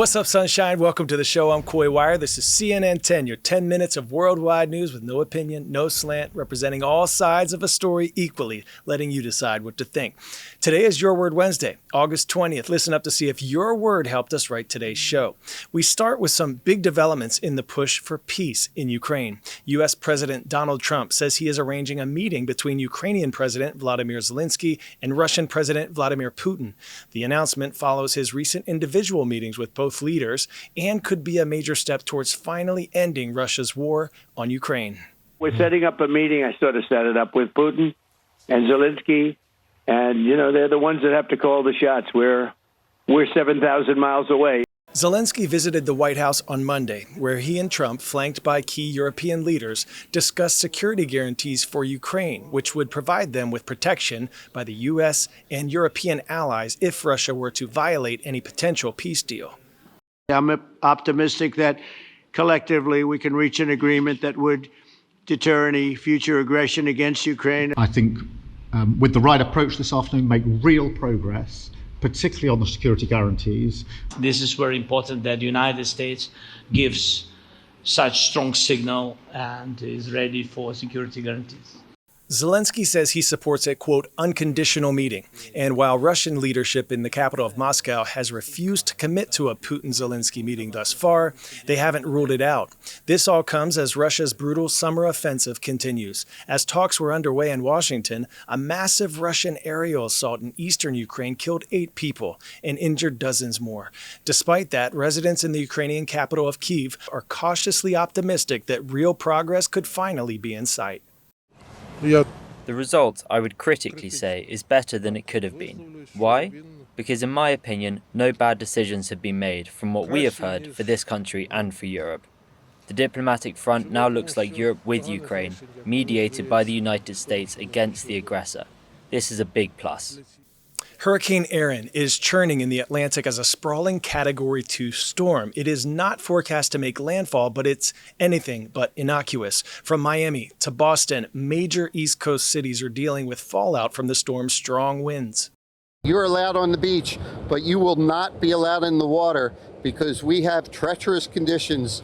What's up, sunshine? Welcome to the show. I'm Coy Wire. This is CNN 10, your 10 minutes of worldwide news with no opinion, no slant, representing all sides of a story equally, letting you decide what to think. Today is Your Word Wednesday, August 20th. Listen up to see if your word helped us write today's show. We start with some big developments in the push for peace in Ukraine. U.S. President Donald Trump says he is arranging a meeting between Ukrainian President Vladimir Zelensky and Russian President Vladimir Putin. The announcement follows his recent individual meetings with both leaders and could be a major step towards finally ending Russia's war on Ukraine. We're setting up a meeting. I sort of set it up with Putin and Zelensky, and, they're the ones that have to call the shots. We're 7,000 miles away. Zelensky visited the White House on Monday, where he and Trump, flanked by key European leaders, discussed security guarantees for Ukraine, which would provide them with protection by the U.S. and European allies if Russia were to violate any potential peace deal. I'm optimistic that collectively we can reach an agreement that would deter any future aggression against Ukraine. I think with the right approach this afternoon, make real progress, particularly on the security guarantees. This is very important that the United States gives such strong signal and is ready for security guarantees. Zelensky says he supports a, quote, unconditional meeting. And while Russian leadership in the capital of Moscow has refused to commit to a Putin-Zelensky meeting thus far, they haven't ruled it out. This all comes as Russia's brutal summer offensive continues. As talks were underway in Washington, a massive Russian aerial assault in eastern Ukraine killed 8 people and injured dozens more. Despite that, residents in the Ukrainian capital of Kyiv are cautiously optimistic that real progress could finally be in sight. The result, I would critically say, is better than it could have been. Why? Because in my opinion, no bad decisions have been made from what we have heard for this country and for Europe. The diplomatic front now looks like Europe with Ukraine, mediated by the United States against the aggressor. This is a big plus. Hurricane Erin is churning in the Atlantic as a sprawling Category 2 storm. It is not forecast to make landfall, but it's anything but innocuous. From Miami to Boston, major East Coast cities are dealing with fallout from the storm's strong winds. You're allowed on the beach, but you will not be allowed in the water because we have treacherous conditions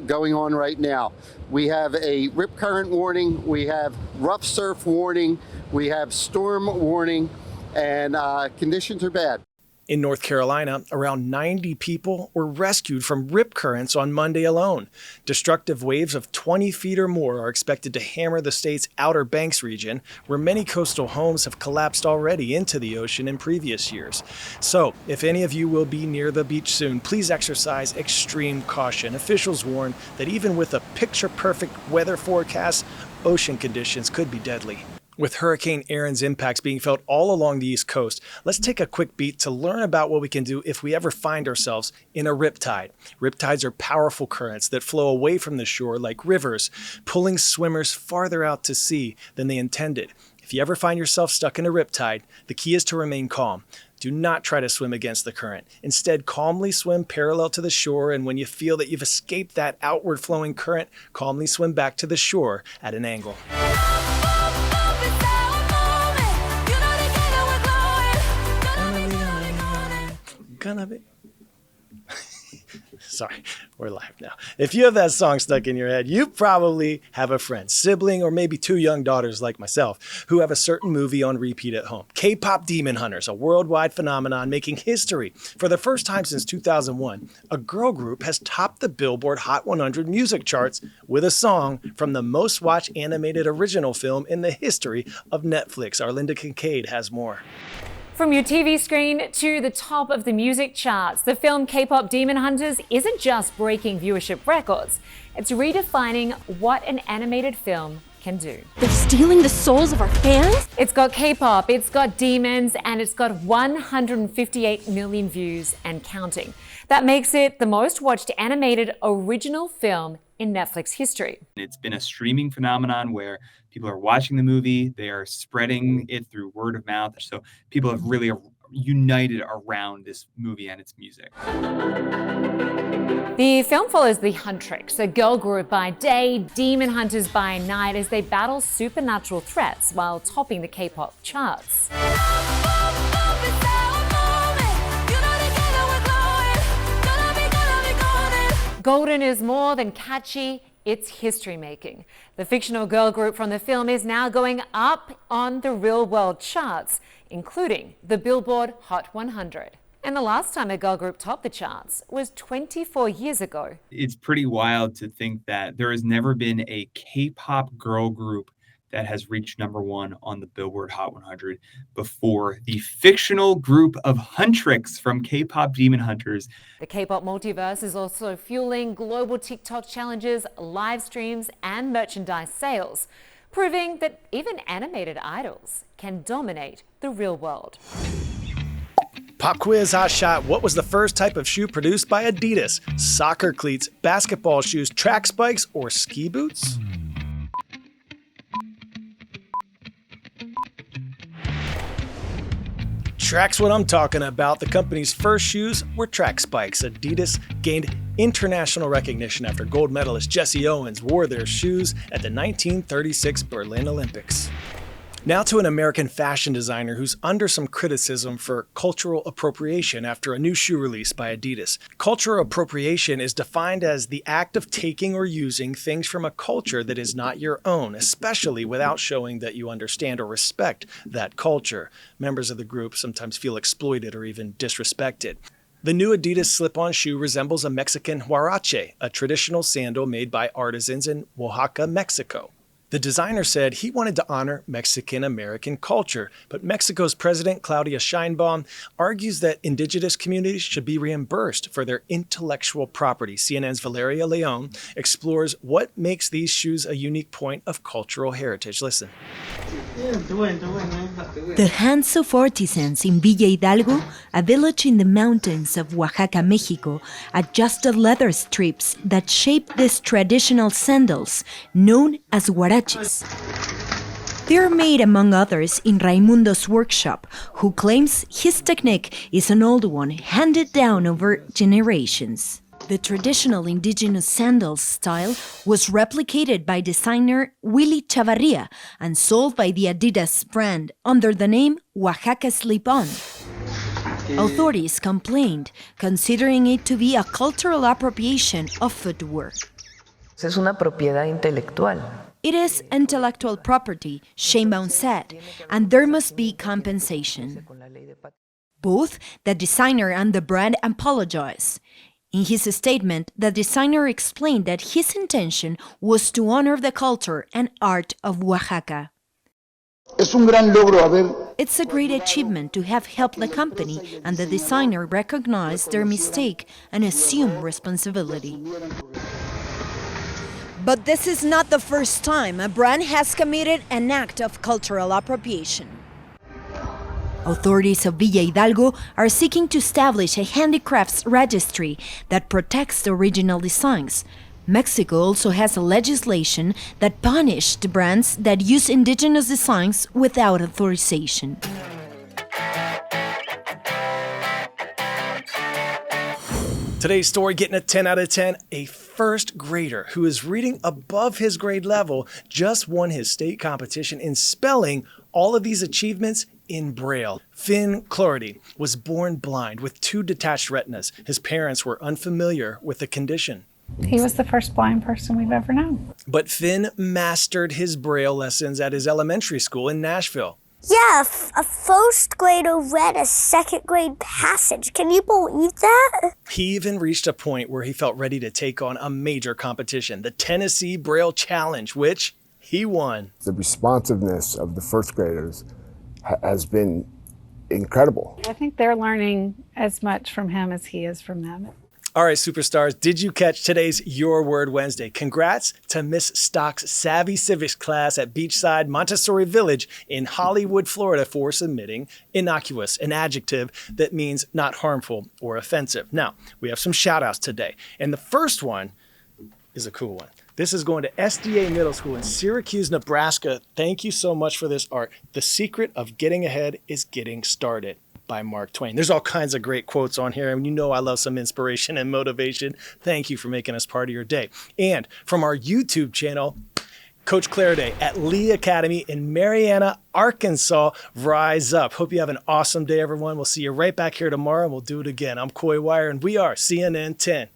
going on right now. We have a rip current warning, we have rough surf warning, we have storm warning, and conditions are bad. In North Carolina, around 90 people were rescued from rip currents on Monday alone. Destructive waves of 20 feet or more are expected to hammer the state's Outer Banks region, where many coastal homes have collapsed already into the ocean in previous years. So, if any of you will be near the beach soon, please exercise extreme caution. Officials warn that even with a picture-perfect weather forecast, ocean conditions could be deadly. With Hurricane Erin's impacts being felt all along the East Coast, let's take a quick beat to learn about what we can do if we ever find ourselves in a riptide. Riptides are powerful currents that flow away from the shore like rivers, pulling swimmers farther out to sea than they intended. If you ever find yourself stuck in a riptide, the key is to remain calm. Do not try to swim against the current. Instead, calmly swim parallel to the shore, and when you feel that you've escaped that outward flowing current, calmly swim back to the shore at an angle. Sorry, we're live now. If you have that song stuck in your head, you probably have a friend, sibling, or maybe 2 young daughters like myself who have a certain movie on repeat at home. K-Pop Demon Hunters, a worldwide phenomenon making history. For the first time since 2001, a girl group has topped the Billboard Hot 100 music charts with a song from the most watched animated original film in the history of Netflix. Arlinda Kincaid has more. From your TV screen to the top of the music charts, the film K-Pop Demon Hunters isn't just breaking viewership records, it's redefining what an animated film can do. They're stealing the souls of our fans? It's got K-pop, it's got demons, and it's got 158 million views and counting. That makes it the most watched animated original film in Netflix history. It's been a streaming phenomenon where people are watching the movie, they are spreading it through word of mouth. So people have really united around this movie and its music. The film follows the Huntrix, a girl group by day, demon hunters by night, as they battle supernatural threats while topping the K-pop charts. Golden is more than catchy, it's history-making. The fictional girl group from the film is now going up on the real-world charts, including the Billboard Hot 100. And the last time a girl group topped the charts was 24 years ago. It's pretty wild to think that there has never been a K-pop girl group that has reached #1 on the Billboard Hot 100 before the fictional group of Huntrix from K-pop Demon Hunters. The K-pop multiverse is also fueling global TikTok challenges, live streams, and merchandise sales, proving that even animated idols can dominate the real world. Pop quiz hot shot. What was the first type of shoe produced by Adidas? Soccer cleats, basketball shoes, track spikes, or ski boots? Track's what I'm talking about. The company's first shoes were track spikes. Adidas gained international recognition after gold medalist Jesse Owens wore their shoes at the 1936 Berlin Olympics. Now to an American fashion designer who's under some criticism for cultural appropriation after a new shoe release by Adidas. Cultural appropriation is defined as the act of taking or using things from a culture that is not your own, especially without showing that you understand or respect that culture. Members of the group sometimes feel exploited or even disrespected. The new Adidas slip-on shoe resembles a Mexican huarache, a traditional sandal made by artisans in Oaxaca, Mexico. The designer said he wanted to honor Mexican-American culture, but Mexico's President Claudia Sheinbaum argues that indigenous communities should be reimbursed for their intellectual property. CNN's Valeria Leon explores what makes these shoes a unique point of cultural heritage. Listen. The hands of artisans in Villa Hidalgo, a village in the mountains of Oaxaca, Mexico, adjusted leather strips that shape these traditional sandals, known as huaraches. They're made, among others, in Raimundo's workshop, who claims his technique is an old one handed down over generations. The traditional indigenous sandals style was replicated by designer Willy Chavarria and sold by the Adidas brand under the name Oaxaca Slip-On. Authorities complained, considering it to be a cultural appropriation of footwear. Es una propiedad intelectual. It is intellectual property, Sheinbaum said, and there must be compensation. Both the designer and the brand apologize. In his statement, the designer explained that his intention was to honor the culture and art of Oaxaca. It's a great achievement to have helped the company and the designer recognize their mistake and assume responsibility. But this is not the first time a brand has committed an act of cultural appropriation. Authorities of Villa Hidalgo are seeking to establish a handicrafts registry that protects the original designs. Mexico also has a legislation that punishes brands that use indigenous designs without authorization. Today's story getting a 10 out of 10. A first grader who is reading above his grade level just won his state competition in spelling all of these achievements in Braille. Finn Clordy was born blind with 2 detached retinas. His parents were unfamiliar with the condition. He was the first blind person we've ever known. But Finn mastered his Braille lessons at his elementary school in Nashville. Yeah, a first grader read a second grade passage. Can you believe that? He even reached a point where he felt ready to take on a major competition, the Tennessee Braille Challenge, which he won. The responsiveness of the first graders has been incredible. I think they're learning as much from him as he is from them. All right, superstars, did you catch today's Your Word Wednesday? Congrats to Miss Stock's Savvy Civics class at Beachside Montessori Village in Hollywood, Florida for submitting innocuous, an adjective that means not harmful or offensive. Now, we have some shout outs today. And the first one is a cool one. This is going to SDA Middle School in Syracuse, Nebraska. Thank you so much for this art. The secret of getting ahead is getting started, by Mark Twain. There's all kinds of great quotes on here, and you know I love some inspiration and motivation. Thank you for making us part of your day. And from our YouTube channel, Coach Claraday at Lee Academy in Marianna, Arkansas, rise up. Hope you have an awesome day, everyone. We'll see you right back here tomorrow, and we'll do it again. I'm Coy Wire, and we are CNN 10.